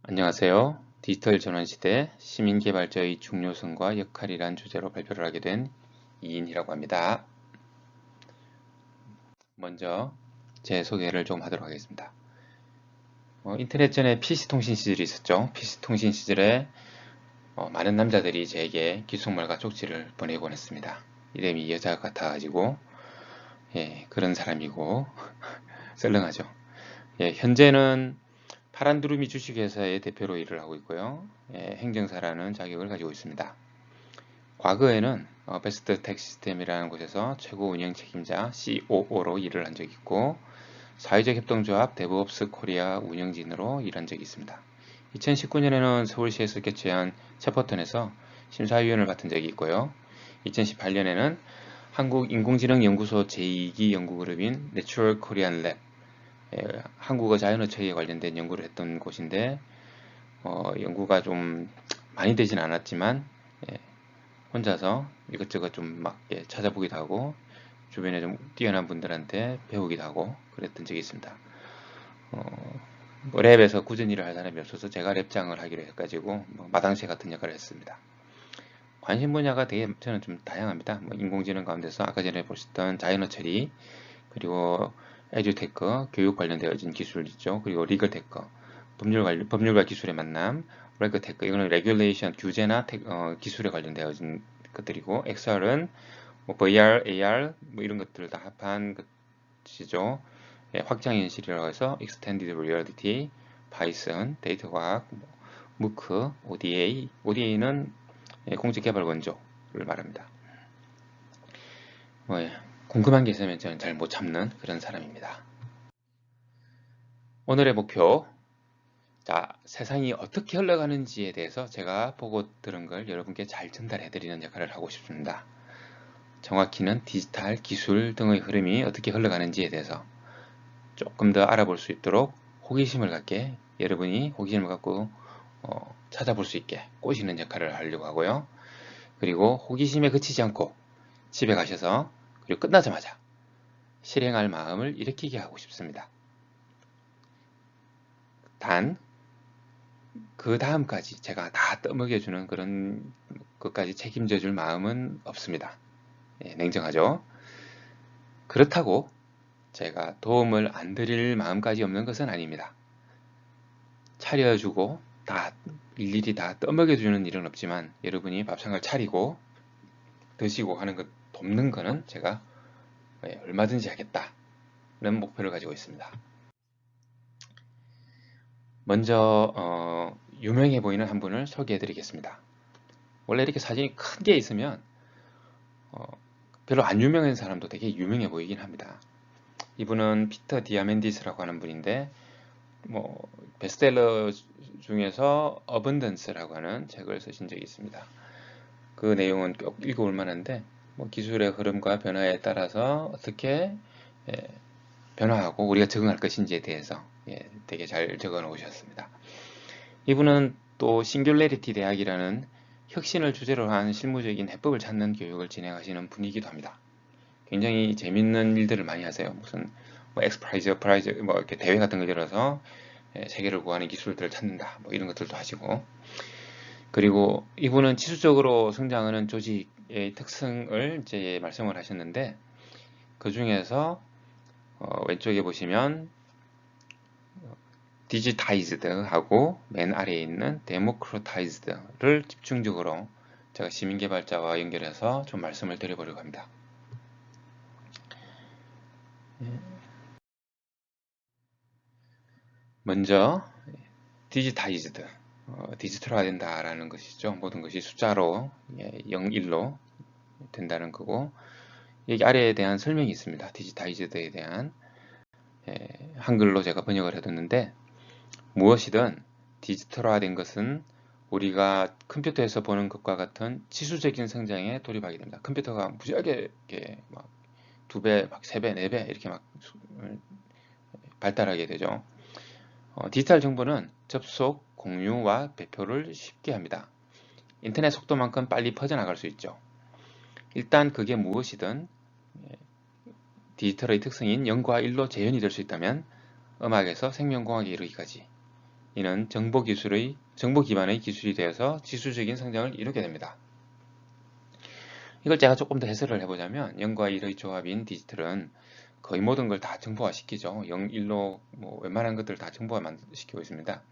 안녕하세요. 디지털 전환시대 시민개발자의 중요성과 역할이란 주제로 발표를 하게 된 이인이라고 합니다. 먼저 제 소개를 좀 하도록 하겠습니다. 인터넷 전에 PC통신 시절이 있었죠. PC통신 시절에 많은 남자들이 제게 기속말과 쪽지를 보내곤 했습니다. 이름이 여자 같아가지고 그런 사람이고 썰렁하죠. 현재는 파란두루미 주식회사의 대표로 일을 하고 있고요. 행정사라는 자격을 가지고 있습니다. 과거에는 베스트 텍 시스템이라는 곳에서 최고 운영 책임자 COO로 일을 한 적이 있고 사회적 협동조합 데브옵스 코리아 운영진으로 일한 적이 있습니다. 2019년에는 서울시에서 개최한 채퍼턴에서 심사위원을 맡은 적이 있고요. 2018년에는 한국인공지능연구소 제2기 연구그룹인 내추럴 코리안 랩 한국어 자연어체에 관련된 연구를 했던 곳인데 연구가 좀 많이 되진 않았지만 혼자서 이것저것 좀 막 찾아보기도 하고 주변에 좀 뛰어난 분들한테 배우기도 하고 그랬던 적이 있습니다. 랩에서 꾸준히 일을 할 사람이 없어서 제가 랩장을 하기로 해가지고 마당쇠 같은 역할을 했습니다. 관심 분야가 되게 저는 좀 다양합니다. 인공지능 가운데서 아까 전에 보셨던 자연어 처리, 그리고 에듀테크, 교육 관련되어진 기술 있죠. 그리고 리글테크, 법률과 기술의 만남, 레그테크, 이거는 레귤레이션, 규제나 기술에 관련되어진 것들이고, XR은 VR, AR 이런 것들을 다 합한 것이죠. 확장현실이라고 해서 Extended Reality, 파이썬, 데이터 과학, 무크, ODA, ODA는 공직개발 원조를 말합니다. 궁금한 게 있으면 저는 잘 못 참는 그런 사람입니다. 오늘의 목표, 자, 세상이 어떻게 흘러가는지에 대해서 제가 보고 들은 걸 여러분께 잘 전달해드리는 역할을 하고 싶습니다. 정확히는 디지털 기술 등의 흐름이 어떻게 흘러가는지에 대해서 조금 더 알아볼 수 있도록 호기심을 갖게, 여러분이 호기심을 갖고 찾아볼 수 있게 꼬시는 역할을 하려고 하고요. 그리고 호기심에 그치지 않고 집에 가셔서 그리고 끝나자마자 실행할 마음을 일으키게 하고 싶습니다. 단 그 다음까지 제가 다 떠먹여주는 그런 것까지 책임져 줄 마음은 없습니다. 냉정하죠. 그렇다고 제가 도움을 안 드릴 마음까지 없는 것은 아닙니다. 차려주고 다 일일이 다 떠먹여주는 일은 없지만 여러분이 밥상을 차리고 드시고 하는 것 돕는 거는 제가 얼마든지 하겠다는 목표를 가지고 있습니다. 먼저 유명해 보이는 한 분을 소개해 드리겠습니다. 원래 이렇게 사진이 큰 게 있으면 별로 안 유명한 사람도 되게 유명해 보이긴 합니다. 이분은 피터 디아멘디스라고 하는 분인데 베스트셀러 중에서 어번던스라고 하는 책을 쓰신 적이 있습니다. 그 내용은 꼭 읽어볼 만한데 기술의 흐름과 변화에 따라서 어떻게 변화하고 우리가 적응할 것인지에 대해서 되게 잘 적어 놓으셨습니다. 이분은 또 싱귤레리티 대학이라는 혁신을 주제로 한 실무적인 해법을 찾는 교육을 진행하시는 분이기도 합니다. 굉장히 재밌는 일들을 많이 하세요. 무슨 엑스프라이즈, 이렇게 대회 같은 걸 열어서 세계를 구하는 기술들을 찾는다. 이런 것들도 하시고. 그리고 이분은 지수적으로 성장하는 조직의 특성을 이제 말씀을 하셨는데 그 중에서 왼쪽에 보시면 디지타이즈드하고 맨 아래에 있는 데모크라타이즈드를 집중적으로 제가 시민개발자와 연결해서 좀 말씀을 드려보려고 합니다. 먼저 디지타이즈드, 디지털화 된다라는 것이죠. 모든 것이 숫자로 0, 1로 된다는 거고 여기 아래에 대한 설명이 있습니다. 디지타이즈드에 대한 한글로 제가 번역을 해뒀는데 무엇이든 디지털화된 것은 우리가 컴퓨터에서 보는 것과 같은 지수적인 성장에 돌입하게 됩니다. 컴퓨터가 무지하게 이렇게 막 2배, 막 3배, 4배 이렇게 막 발달하게 되죠. 디지털 정보는 접속, 공유와 배포를 쉽게 합니다. 인터넷 속도만큼 빨리 퍼져나갈 수 있죠. 일단 그게 무엇이든 디지털의 특성인 0과 1로 재현이 될 수 있다면 음악에서 생명공학에 이르기까지 이는 정보 기반의 기술이 되어서 지수적인 성장을 이루게 됩니다. 이걸 제가 조금 더 해설을 해보자면 0과 1의 조합인 디지털은 거의 모든 걸 다 정보화시키죠. 0, 1로 뭐 웬만한 것들을 다 정보화시키고 있습니다.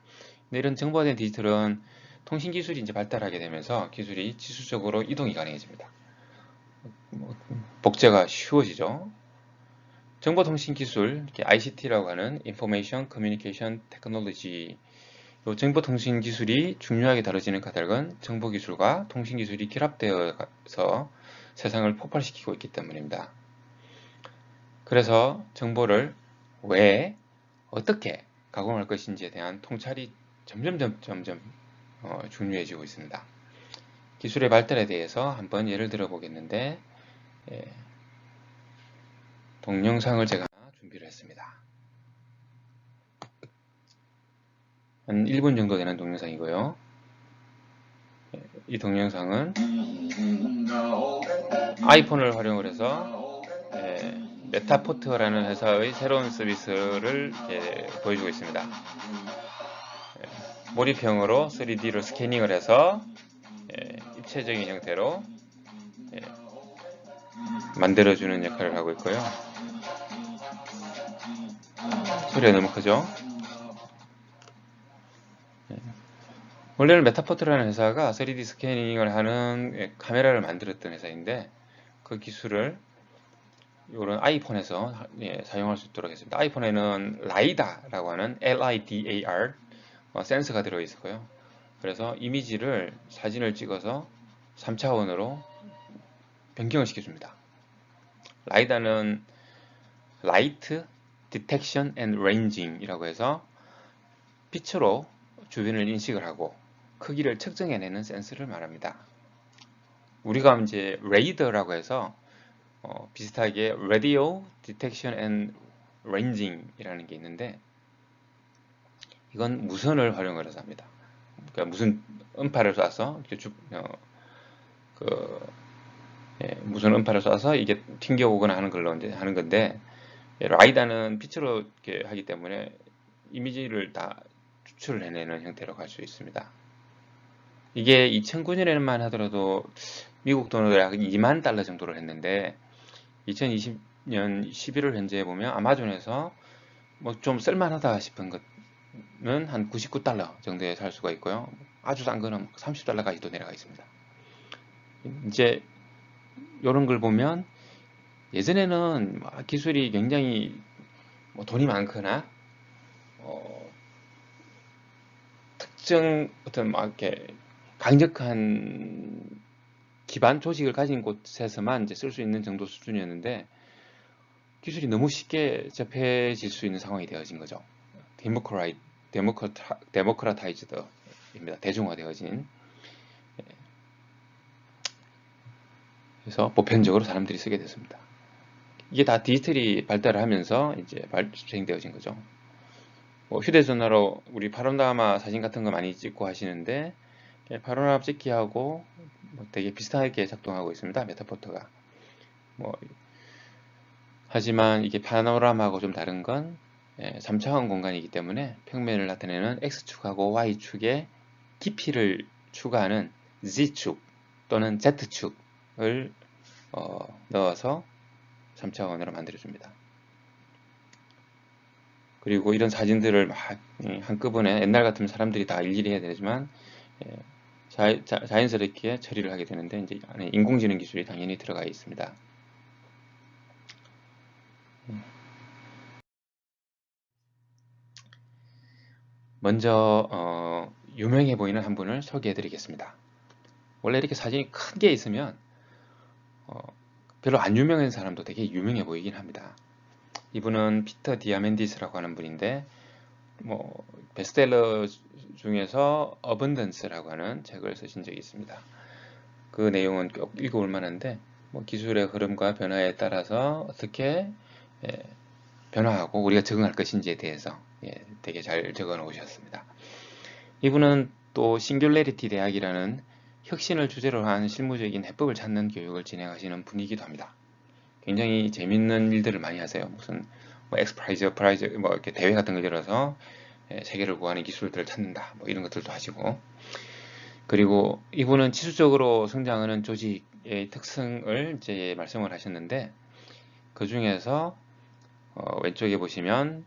근데 이런 정보화된 디지털은 통신기술이 이제 발달하게 되면서 기술이 지수적으로 이동이 가능해집니다. 복제가 쉬워지죠. 정보통신기술, ICT라고 하는 Information Communication Technology, 이 정보통신기술이 중요하게 다뤄지는 까닭은 정보기술과 통신기술이 결합되어서 세상을 폭발시키고 있기 때문입니다. 그래서 정보를 왜, 어떻게 가공할 것인지에 대한 통찰이 점점 중요해지고 있습니다. 기술의 발달에 대해서 한번 예를 들어 보겠는데, 동영상을 제가 준비를 했습니다. 한 1분 정도 되는 동영상이고요. 이 동영상은 아이폰을 활용을 해서 메타포트라는 회사의 새로운 서비스를 보여주고 있습니다. 몰입형으로 3D로 스캐닝을 해서 입체적인 형태로 만들어주는 역할을 하고 있고요. 소리가 너무 크죠? 원래는 메타포트라는 회사가 3D 스캐닝을 하는 카메라를 만들었던 회사인데 그 기술을 이런 아이폰에서 사용할 수 있도록 했습니다. 아이폰에는 라이다라고 하는 LIDAR 센서가 들어있고요. 그래서 이미지를 사진을 찍어서 3차원으로 변경을 시켜줍니다. 라이다는 Light Detection and Ranging 이라고 해서 빛으로 주변을 인식을 하고 크기를 측정해내는 센서를 말합니다. 우리가 이제 레이더라고 해서 비슷하게 Radio Detection and Ranging 이라는 게 있는데 이건 무선을 활용을 해서 합니다. 그러니까 무슨 음파를 쏴서 무선 음파를 쏴서 이게 튕겨오거나 하는 걸로 이제 하는 건데 라이다는 빛으로 이렇게 하기 때문에 이미지를 다 추출을 해내는 형태로 갈 수 있습니다. 이게 2009년에만 하더라도 미국 돈으로 약 2만 달러 정도를 했는데 2020년 11월 현재에 보면 아마존에서 뭐 좀 쓸만하다 싶은 것은 한 99달러 정도에 살 수가 있고요. 아주 싼 거는 30달러까지도 내려가 있습니다. 이제 이런 걸 보면 예전에는 기술이 굉장히 돈이 많거나 특정 어떤 이렇게 강력한 기반 조직을 가진 곳에서만 이제 쓸 수 있는 정도 수준이었는데 기술이 너무 쉽게 접해질 수 있는 상황이 되어진 거죠. 데모크라타이즈드입니다. 대중화되어진. 그래서 보편적으로 사람들이 쓰게 됐습니다. 이게 다 디지털이 발달을 하면서 이제 발생되어진 거죠. 휴대전화로 우리 파노라마 사진 같은 거 많이 찍고 하시는데 파노라마 찍기하고 되게 비슷하게 작동하고 있습니다. 메타포트가. 하지만 이게 파노라마하고 좀 다른 건 3차원 공간이기 때문에 평면을 나타내는 X축하고 Y축에 깊이를 추가하는 Z축 또는 Z축을 넣어서 3차원으로 만들어줍니다. 그리고 이런 사진들을 막 한꺼번에 옛날 같으면 사람들이 다 일일이 해야 되지만 자연스럽게 처리를 하게 되는데 이제 안에 인공지능 기술이 당연히 들어가 있습니다. 먼저 유명해 보이는 한 분을 소개해 드리겠습니다. 원래 이렇게 사진이 큰 게 있으면 별로 안 유명한 사람도 되게 유명해 보이긴 합니다. 이분은 피터 디아멘디스라고 하는 분인데 베스트셀러 중에서 어번던스라고 하는 책을 쓰신 적이 있습니다. 그 내용은 꼭 읽어볼 만한데 기술의 흐름과 변화에 따라서 어떻게 변화하고 우리가 적응할 것인지에 대해서 되게 잘 적어 놓으셨습니다. 이분은 또 싱귤레리티 대학이라는 혁신을 주제로 한 실무적인 해법을 찾는 교육을 진행하시는 분이기도 합니다. 굉장히 재밌는 일들을 많이 하세요. 무슨 엑스프라이즈 이렇게 대회 같은 걸 열어서 세계를 구하는 기술들을 찾는다. 뭐 이런 것들도 하시고, 그리고 이분은 지수적으로 성장하는 조직의 특성을 이제 말씀을 하셨는데, 그 중에서 왼쪽에 보시면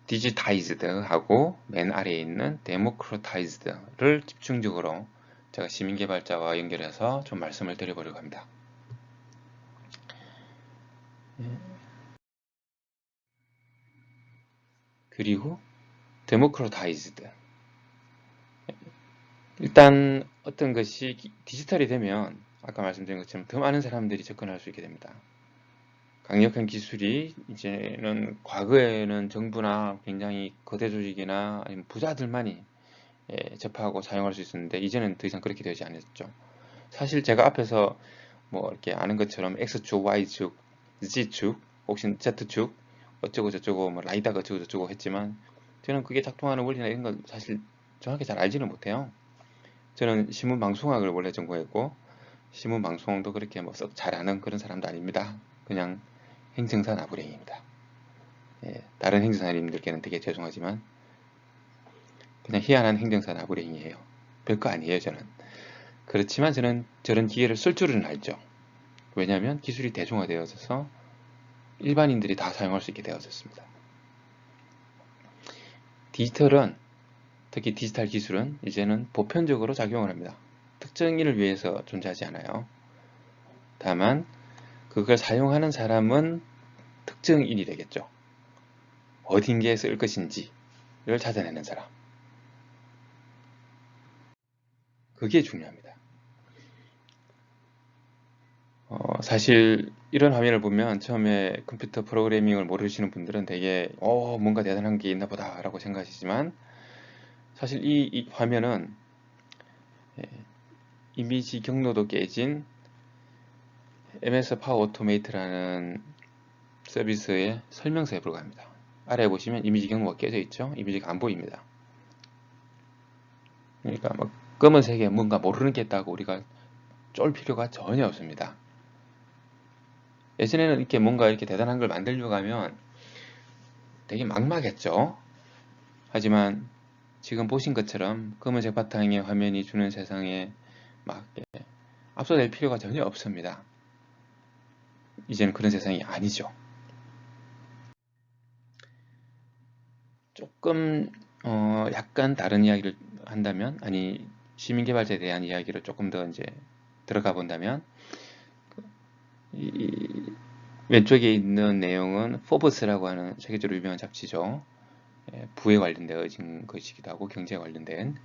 디지타이즈드하고 맨 아래에 있는 데모크라타이즈드를 집중적으로 제가 시민개발자와 연결해서 좀 말씀을 드려보려고 합니다. 그리고 데모크라타이즈드, 일단 어떤 것이 디지털이 되면 아까 말씀드린 것처럼 더 많은 사람들이 접근할 수 있게 됩니다. 강력한 기술이 이제는, 과거에는 정부나 굉장히 거대 조직이나 아니면 부자들만이 접하고 사용할 수 있었는데, 이제는 더 이상 그렇게 되지 않았죠. 사실 제가 앞에서 뭐 이렇게 아는 것처럼 X축, Y축, Z축, 혹시 Z축 어쩌고 저쩌고 뭐 라이다가 어쩌고 저쩌고 했지만, 저는 그게 작동하는 원리나 이런 걸 사실 정확히 잘 알지는 못해요. 저는 신문방송학을 원래 전공했고, 신문방송도 그렇게 뭐 썩 잘하는 그런 사람도 아닙니다. 그냥 행정사 나부랭입니다. 다른 행정사님들께는 되게 죄송하지만 그냥 희한한 행정사 나부랭이에요. 별거 아니에요, 저는. 그렇지만 저는 저런 기계를 쓸 줄은 알죠. 왜냐하면 기술이 대중화되어져서 일반인들이 다 사용할 수 있게 되어졌습니다. 디지털은, 특히 디지털 기술은 이제는 보편적으로 작용을 합니다. 특정인을 위해서 존재하지 않아요. 다만 그걸 사용하는 사람은 특정인이 되겠죠. 어딘가에 쓸 것인지를 찾아내는 사람. 그게 중요합니다. 사실 이런 화면을 보면 처음에 컴퓨터 프로그래밍을 모르시는 분들은 되게 뭔가 대단한 게 있나 보다 라고 생각하시지만, 사실 이 화면은 이미지 경로도 깨진 MS 파워 오토메이트라는 서비스의 설명서에 불과합니다. 아래에 보시면 이미지 경로가 깨져 있죠. 이미지가 안 보입니다. 그러니까 뭐 검은색에 뭔가 모르는 게 있다고 우리가 쫄 필요가 전혀 없습니다. 예전에는 이렇게 뭔가 이렇게 대단한 걸 만들려고 하면 되게 막막했죠. 하지만 지금 보신 것처럼 검은색 바탕의 화면이 주는 세상에 막 앞서갈 필요가 전혀 없습니다. 이제는 그런 세상이 아니죠. 조금 약간 다른 이야기를 한다면, 아니 시민개발자에 대한 이야기를 조금 더 이제 들어가 본다면, 이 왼쪽에 있는 내용은 포브스라고 하는 세계적으로 유명한 잡지죠. 부에 관련된 것이기도 하고 경제에 관련된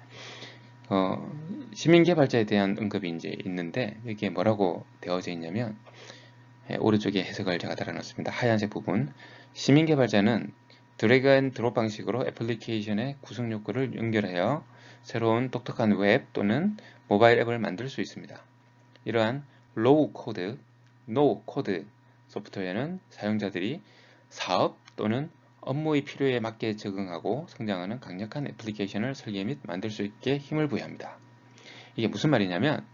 시민개발자에 대한 언급이 이제 있는데, 여기에 뭐라고 되어져 있냐면, 오른쪽에 해석을 제가 달아놨습니다. 하얀색 부분. 시민개발자는 드래그 앤 드롭 방식으로 애플리케이션의 구성 요구를 연결하여 새로운 독특한 웹 또는 모바일 앱을 만들 수 있습니다. 이러한 로우 코드, 노 코드 소프트웨어는 사용자들이 사업 또는 업무의 필요에 맞게 적응하고 성장하는 강력한 애플리케이션을 설계 및 만들 수 있게 힘을 부여합니다. 이게 무슨 말이냐면,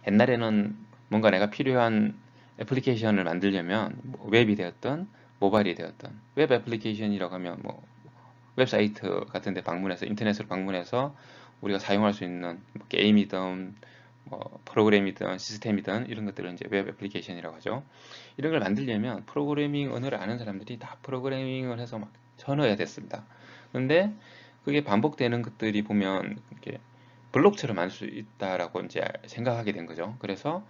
옛날에는 뭔가 내가 필요한 애플리케이션을 만들려면 웹이 되었던 모바일이 되었던, 웹 애플리케이션이라고 하면 뭐 웹사이트 같은 데 방문해서, 인터넷으로 방문해서 우리가 사용할 수 있는 뭐 게임이든 뭐 프로그램이든 시스템이든 이런 것들을 이제 웹 애플리케이션이라고 하죠. 이런 걸 만들려면 프로그래밍 언어를 아는 사람들이 다 프로그래밍을 해서 막 쳐넣어야 됐습니다. 그런데 그게 반복되는 것들이 보면 이렇게 블록처럼 할 수 있다라고 이제 생각하게 된 거죠. 그래서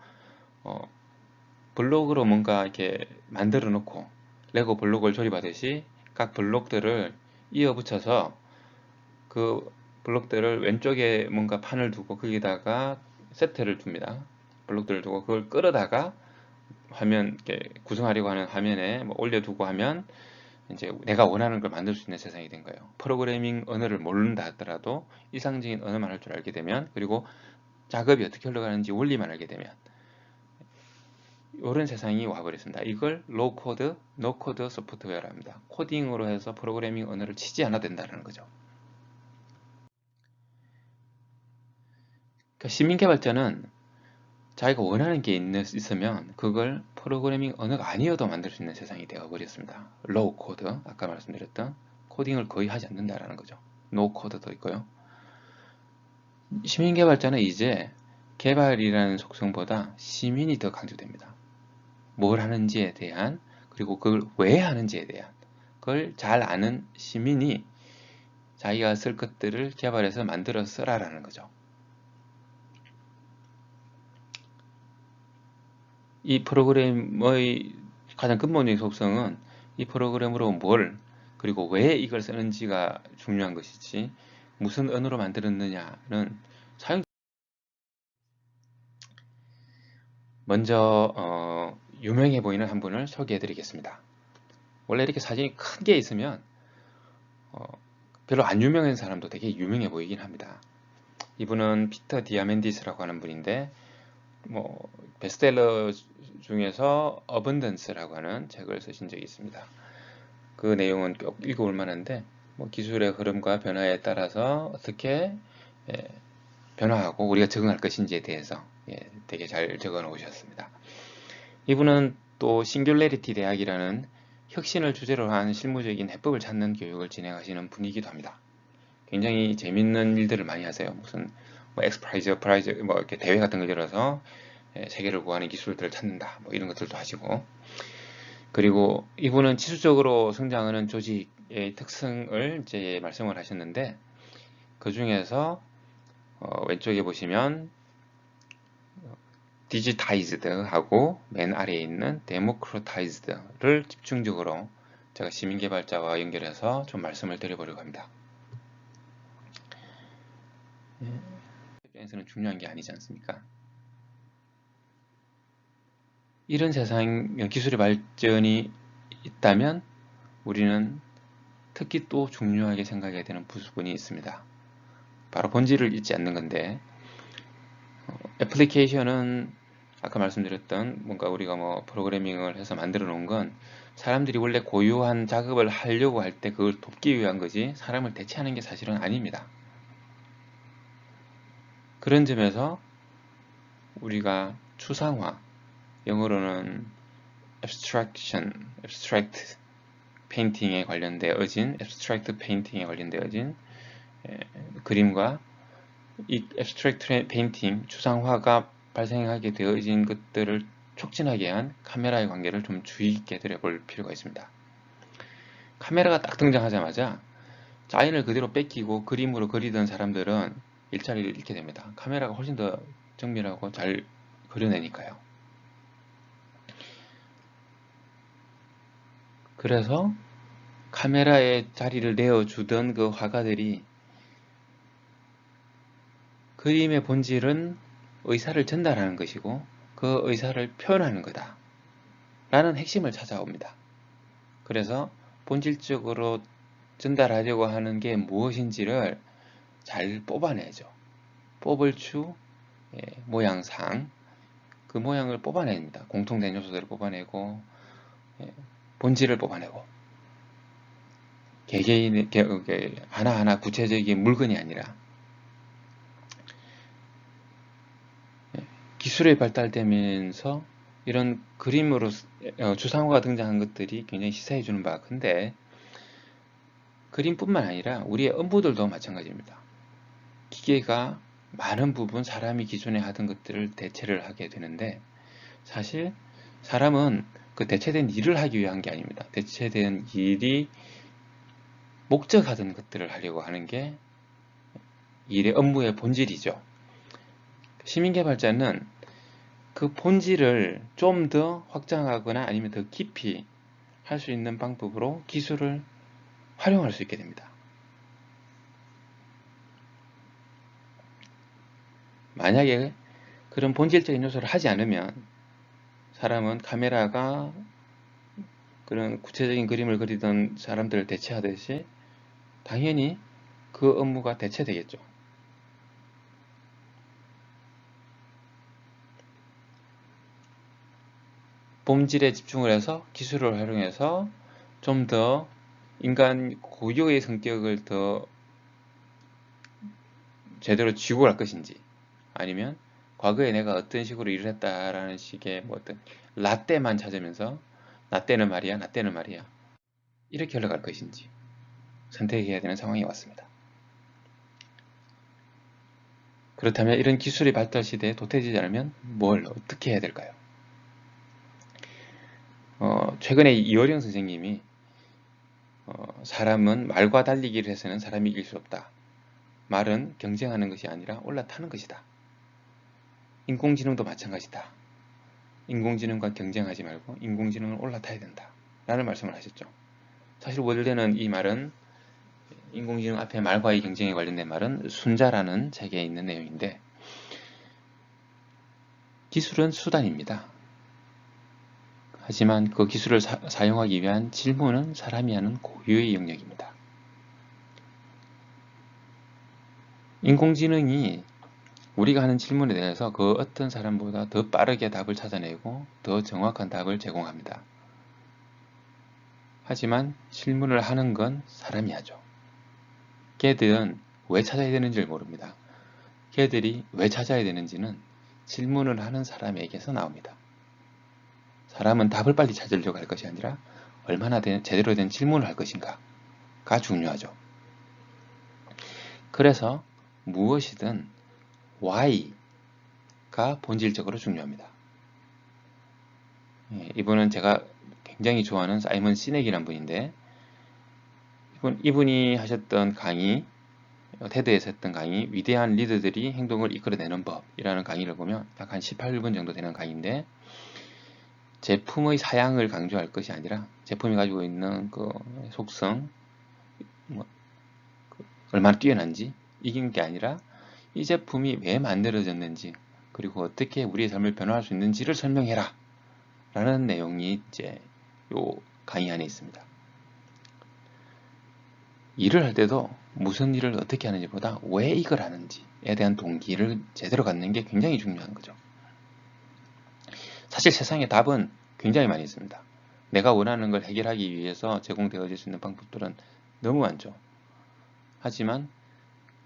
블록으로 뭔가 이렇게 만들어 놓고 레고 블록을 조립하듯이 각 블록들을 이어 붙여서 그 블록들을 왼쪽에 뭔가 판을 두고 거기다가 세트를 둡니다. 블록들을 두고 그걸 끌어다가 화면, 이렇게 구성하려고 하는 화면에 뭐 올려두고 하면 이제 내가 원하는 걸 만들 수 있는 세상이 된 거예요. 프로그래밍 언어를 모른다 하더라도 일상적인 언어만 할 줄 알게 되면, 그리고 작업이 어떻게 흘러가는지 원리만 알게 되면 이런 세상이 와버렸습니다. 이걸 로우 코드, 노 코드 소프트웨어라 합니다. 코딩으로 해서 프로그래밍 언어를 치지 않아도 된다는 거죠. 그러니까 시민개발자는 자기가 원하는 게 있으면 그걸 프로그래밍 언어가 아니어도 만들 수 있는 세상이 되어버렸습니다. 로우 코드, 아까 말씀드렸던 코딩을 거의 하지 않는다라는 거죠. 노 코드도 있고요. 시민 개발자는 이제 개발이라는 속성보다 시민이 더 강조됩니다. 뭘 하는지에 대한, 그리고 그걸 왜 하는지에 대한 그걸 잘 아는 시민이 자기가 쓸 것들을 개발해서 만들어 쓰라라는 거죠. 이 프로그램의 가장 근본적인 속성은 이 프로그램으로 뭘, 그리고 왜 이걸 쓰는지가 중요한 것이지, 무슨 언어로 만들었느냐는 사용. 먼저 유명해 보이는 한 분을 소개해 드리겠습니다. 원래 이렇게 사진이 큰 게 있으면 별로 안 유명한 사람도 되게 유명해 보이긴 합니다. 이분은 피터 디아멘디스라고 하는 분인데, 베스트셀러 중에서 어번던스라고 하는 책을 쓰신 적이 있습니다. 그 내용은 꼭 읽어볼 만한데, 기술의 흐름과 변화에 따라서 어떻게 변화하고 우리가 적응할 것인지에 대해서 되게 잘 적어 놓으셨습니다. 이분은 또 싱귤레리티 대학이라는 혁신을 주제로 한 실무적인 해법을 찾는 교육을 진행하시는 분이기도 합니다. 굉장히 재밌는 일들을 많이 하세요. 무슨 엑스프라이즈 이렇게 대회 같은 걸 열어서 세계를 구하는 기술들을 찾는다, 이런 것들도 하시고, 그리고 이분은 지수적으로 성장하는 조직의 특성을 이제 말씀을 하셨는데, 그 중에서 왼쪽에 보시면 디지타이즈드 하고 맨 아래에 있는 데모크라타이즈드를 집중적으로 제가 시민개발자와 연결해서 좀 말씀을 드려보려고 합니다. 입장에서는 중요한 게 아니지 않습니까? 이런 세상 기술의 발전이 있다면 우리는 특히 또 중요하게 생각해야 되는 부분이 있습니다. 바로 본질을 잊지 않는 건데, 애플리케이션은 아까 말씀드렸던 뭔가 우리가 프로그래밍을 해서 만들어 놓은 건 사람들이 원래 고유한 작업을 하려고 할 때 그걸 돕기 위한 거지 사람을 대체하는 게 사실은 아닙니다. 그런 점에서 우리가 추상화, 영어로는 abstract painting에 관련되어진 abstract painting에 관련되어진 그림과 이 abstract painting, 추상화가 발생하게 되어진 것들을 촉진하게 한 카메라의 관계를 좀 주의 깊게 들여볼 필요가 있습니다. 카메라가 딱 등장하자마자 사인을 그대로 뺏기고 그림으로 그리던 사람들은 일자리를 잃게 됩니다. 카메라가 훨씬 더 정밀하고 잘 그려내니까요. 그래서 카메라에 자리를 내어주던 그 화가들이 그림의 본질은 의사를 전달하는 것이고 그 의사를 표현하는 거다 라는 핵심을 찾아옵니다. 그래서 본질적으로 전달하려고 하는 게 무엇인지를 잘 뽑아내죠. 뽑을 추, 모양상, 그 모양을 뽑아냅니다. 공통된 요소들을 뽑아내고 본질을 뽑아내고, 개개인 하나하나 구체적인 물건이 아니라 기술이 발달되면서 이런 그림으로 추상화가 등장한 것들이 굉장히 시사해주는 바가 큰데, 그림뿐만 아니라 우리의 업무들도 마찬가지입니다. 기계가 많은 부분 사람이 기존에 하던 것들을 대체를 하게 되는데, 사실 사람은 그 대체된 일을 하기 위한 게 아닙니다. 대체된 일이 목적하던 것들을 하려고 하는 게 일의 업무의 본질이죠. 시민개발자는 그 본질을 좀 더 확장하거나 아니면 더 깊이 할 수 있는 방법으로 기술을 활용할 수 있게 됩니다. 만약에 그런 본질적인 요소를 하지 않으면 사람은 카메라가 그런 구체적인 그림을 그리던 사람들을 대체하듯이 당연히 그 업무가 대체되겠죠. 본질에 집중을 해서 기술을 활용해서 좀 더 인간 고유의 성격을 더 제대로 쥐고 갈 것인지, 아니면 과거에 내가 어떤 식으로 일을 했다라는 식의 어떤 라떼만 찾으면서 나 때는 말이야 이렇게 흘러갈 것인지, 선택해야 되는 상황이 왔습니다. 그렇다면 이런 기술의 발달 시대에 도태되지 않으면 뭘 어떻게 해야 될까요? 최근에 이어령 선생님이 사람은 말과 달리기를 해서는 사람이 이길 수 없다. 말은 경쟁하는 것이 아니라 올라타는 것이다. 인공지능도 마찬가지다. 인공지능과 경쟁하지 말고 인공지능은 올라타야 된다. 라는 말씀을 하셨죠. 사실 원래는 이 말은 인공지능 앞에 말과의 경쟁에 관련된 말은 순자라는 책에 있는 내용인데 기술은 수단입니다. 하지만 그 기술을 사용하기 위한 질문은 사람이 하는 고유의 영역입니다. 인공지능이 우리가 하는 질문에 대해서 그 어떤 사람보다 더 빠르게 답을 찾아내고 더 정확한 답을 제공합니다. 하지만 질문을 하는 건 사람이 하죠. 걔들은 왜 찾아야 되는지를 모릅니다. 걔들이 왜 찾아야 되는지는 질문을 하는 사람에게서 나옵니다. 사람은 답을 빨리 찾으려고 할 것이 아니라 얼마나 제대로 된 질문을 할 것인가가 중요하죠. 그래서 무엇이든 why가 본질적으로 중요합니다. 이분은 제가 굉장히 좋아하는 사이먼 시넥이라는 분인데 이분이 하셨던 강의, 테드에서 했던 강의 위대한 리더들이 행동을 이끌어내는 법이라는 강의를 보면 약 한 18분 정도 되는 강의인데 제품의 사양을 강조할 것이 아니라 제품이 가지고 있는 그 속성, 얼마나 뛰어난지 이긴 게 아니라 이 제품이 왜 만들어졌는지 그리고 어떻게 우리의 삶을 변화할 수 있는지를 설명해라 라는 내용이 이제 요 강의 안에 있습니다. 일을 할 때도 무슨 일을 어떻게 하는지보다 왜 이걸 하는지에 대한 동기를 제대로 갖는 게 굉장히 중요한 거죠. 사실 세상에 답은 굉장히 많이 있습니다. 내가 원하는 걸 해결하기 위해서 제공되어질 수 있는 방법들은 너무 많죠. 하지만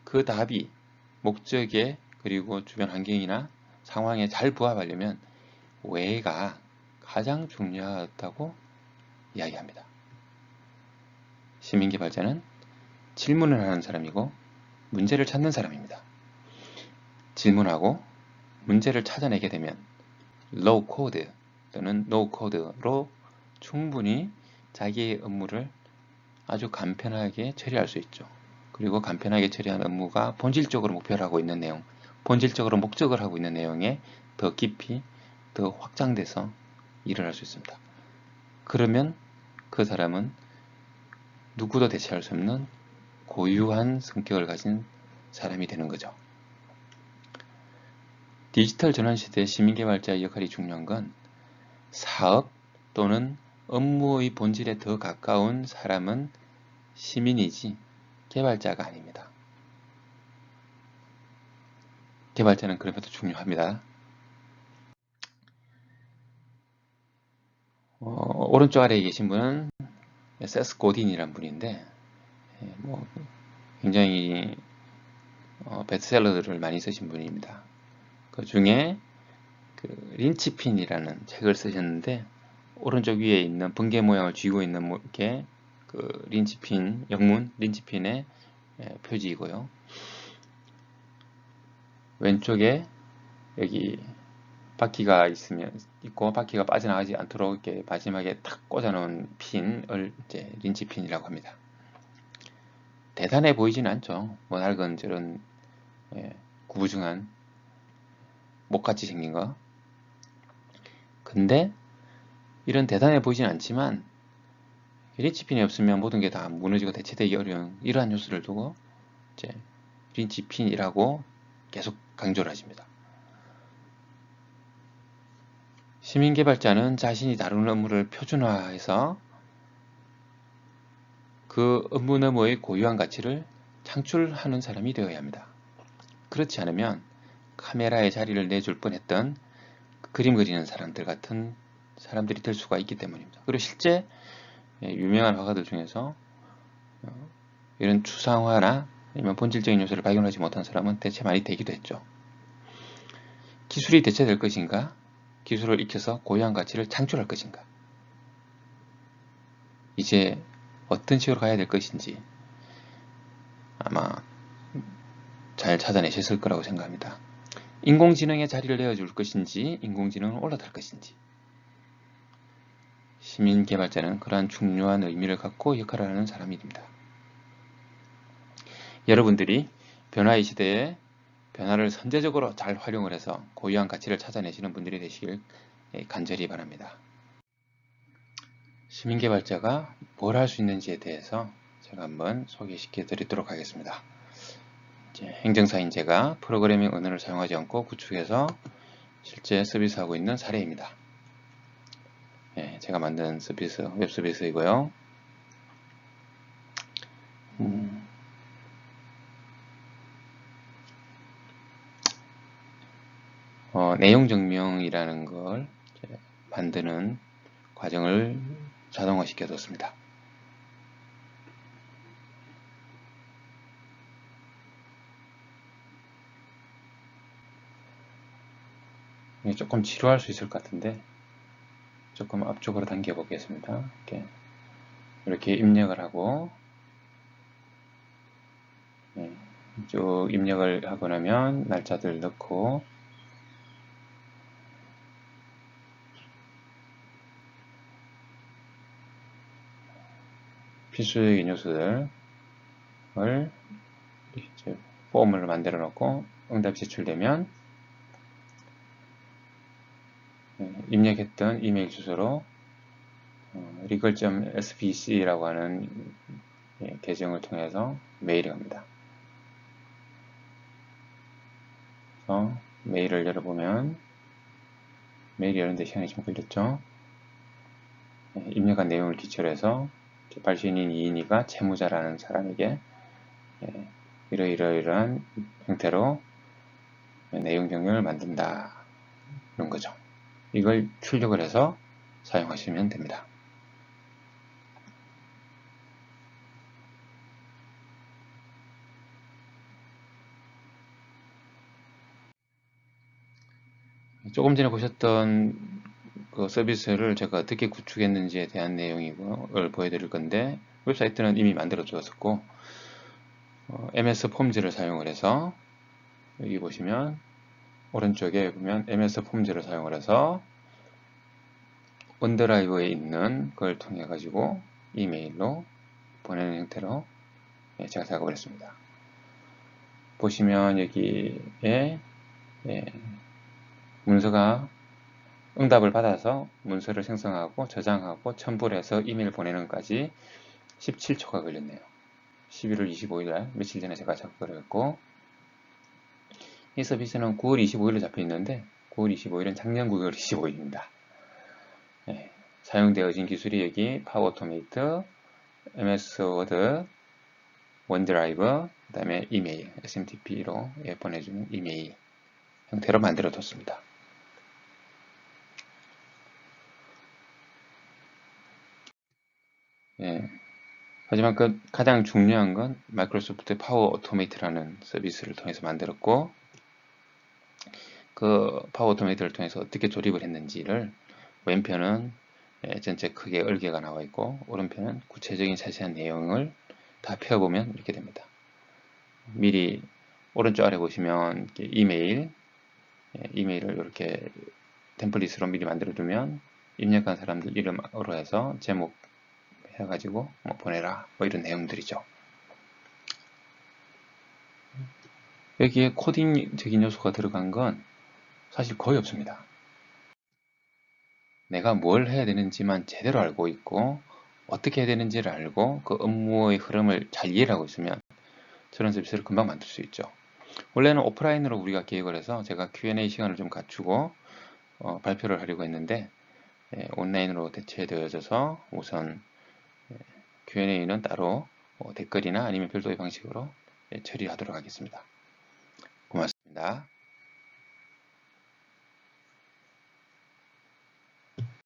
그 답이 목적에 그리고 주변 환경이나 상황에 잘 부합하려면 왜가 가장 중요하다고 이야기합니다. 시민개발자는 질문을 하는 사람이고 문제를 찾는 사람입니다. 질문하고 문제를 찾아내게 되면 low code 또는 no code로 충분히 자기의 업무를 아주 간편하게 처리할 수 있죠. 그리고 간편하게 처리한 업무가 본질적으로 목표를 하고 있는 내용, 본질적으로 목적을 하고 있는 내용에 더 깊이, 더 확장돼서 일을 할 수 있습니다. 그러면 그 사람은 누구도 대체할 수 없는 고유한 성격을 가진 사람이 되는 거죠. 디지털 전환 시대 시민개발자의 역할이 중요한 건 사업 또는 업무의 본질에 더 가까운 사람은 시민이지 개발자가 아닙니다. 개발자는 그럼에도 중요합니다. 오른쪽 아래에 계신 분은 세스 고딘이라는 분인데 굉장히 베스트셀러들을 많이 쓰신 분입니다. 그 중에 그 린치핀이라는 책을 쓰셨는데 오른쪽 위에 있는 번개 모양을 쥐고 있는 게 그 린치핀 영문 린치핀의 표지이고요. 왼쪽에 여기 바퀴가 있고 바퀴가 빠져나가지 않도록 이렇게 마지막에 탁 꽂아놓은 핀을 이제 린치핀이라고 합니다. 대단해 보이진 않죠. 뭐 낡은 저런 구부중한 목같이 생긴 거. 근데 이런 대단해 보이진 않지만 린치핀이 없으면 모든 게 다 무너지고 대체되기 어려운 이러한 요소를 두고 이제 린치핀이라고 계속 강조를 하십니다. 시민개발자는 자신이 다루는 업무를 표준화해서 그 업무 너머의 고유한 가치를 창출하는 사람이 되어야 합니다. 그렇지 않으면 카메라에 자리를 내줄 뻔했던 그림 그리는 사람들 같은 사람들이 될 수가 있기 때문입니다. 그리고 실제 유명한 화가들 중에서 이런 추상화나 아니면 본질적인 요소를 발견하지 못한 사람은 대체 많이 되기도 했죠. 기술이 대체될 것인가? 기술을 익혀서 고유한 가치를 창출할 것인가? 이제 어떤 식으로 가야 될 것인지 아마 잘 찾아내셨을 거라고 생각합니다. 인공지능의 자리를 내어줄 것인지 인공지능은 올라탈 것인지, 시민개발자는 그러한 중요한 의미를 갖고 역할을 하는 사람입니다. 여러분들이 변화의 시대에 변화를 선제적으로 잘 활용을 해서 고유한 가치를 찾아내시는 분들이 되시길 간절히 바랍니다. 시민개발자가 뭘 할 수 있는지에 대해서 제가 한번 소개시켜 드리도록 하겠습니다. 행정사인 제가 프로그래밍 언어를 사용하지 않고 구축해서 실제 서비스하고 있는 사례입니다. 제가 만든 서비스, 웹 서비스이고요. 내용 증명이라는 걸 만드는 과정을 자동화시켜 뒀습니다. 조금 지루할 수 있을 것 같은데 조금 앞쪽으로 당겨 보겠습니다. 이렇게 입력을 하고 쭉 입력을 하고 나면 날짜들 넣고 필수적인 요소들을 이제 폼을 만들어 놓고 응답이 제출되면 입력했던 이메일 주소로 legal.sbc라고 하는 계정을 통해서 메일이 갑니다. 그래서 메일을 열어보면 메일이 여는데 시간이 좀 걸렸죠. 입력한 내용을 기초로 해서 발신인 이인이가 채무자라는 사람에게 이러이러이러한 형태로 내용 정렬을 만든다, 이런 거죠. 이걸 출력을 해서 사용하시면 됩니다. 조금 전에 보셨던 그 서비스를 제가 어떻게 구축했는지에 대한 내용을 보여드릴 건데, 웹사이트는 이미 만들어 주었었고 MS 폼즈를 사용을 해서 여기 보시면 오른쪽에 보면 MS 폼즈를 사용을 해서 원드라이브에 있는 걸 통해 가지고 이메일로 보내는 형태로 제가 작업을 했습니다. 보시면 여기에 문서가 응답을 받아서 문서를 생성하고 저장하고 첨부를 해서 이메일 보내는 것까지 17초가 걸렸네요. 11월 25일 며칠 전에 제가 작업을 했고, 이 서비스는 9월 25일로 잡혀 있는데 9월 25일은 작년 9월 25일입니다. 사용되어진 기술이 여기 파워 오토메이트, MS 워드, 원드라이브, 그 다음에 이메일, SMTP로 보내주는 이메일 형태로 만들어 뒀습니다. 하지만 가장 중요한 건 마이크로소프트 파워 오토메이트라는 서비스를 통해서 만들었고, 그 파워 오토메이트를 통해서 어떻게 조립을 했는지를 왼편은 전체 크게 얼개가 나와 있고, 오른편은 구체적인 자세한 내용을 다 펴보면 이렇게 됩니다. 미리 오른쪽 아래 보시면 이메일을 이렇게 템플릿으로 미리 만들어 두면 입력한 사람들 이름으로 해서 제목 해가지고 보내라, 이런 내용들이죠. 여기에 코딩적인 요소가 들어간 건 사실 거의 없습니다. 내가 뭘 해야 되는지만 제대로 알고 있고 어떻게 해야 되는지를 알고 그 업무의 흐름을 잘 이해를 하고 있으면 저런 서비스를 금방 만들 수 있죠. 원래는 오프라인으로 우리가 계획을 해서 제가 Q&A 시간을 좀 갖추고 발표를 하려고 했는데 온라인으로 대체되어져서 우선 Q&A는 따로 댓글이나 아니면 별도의 방식으로 처리하도록 하겠습니다. 고맙습니다.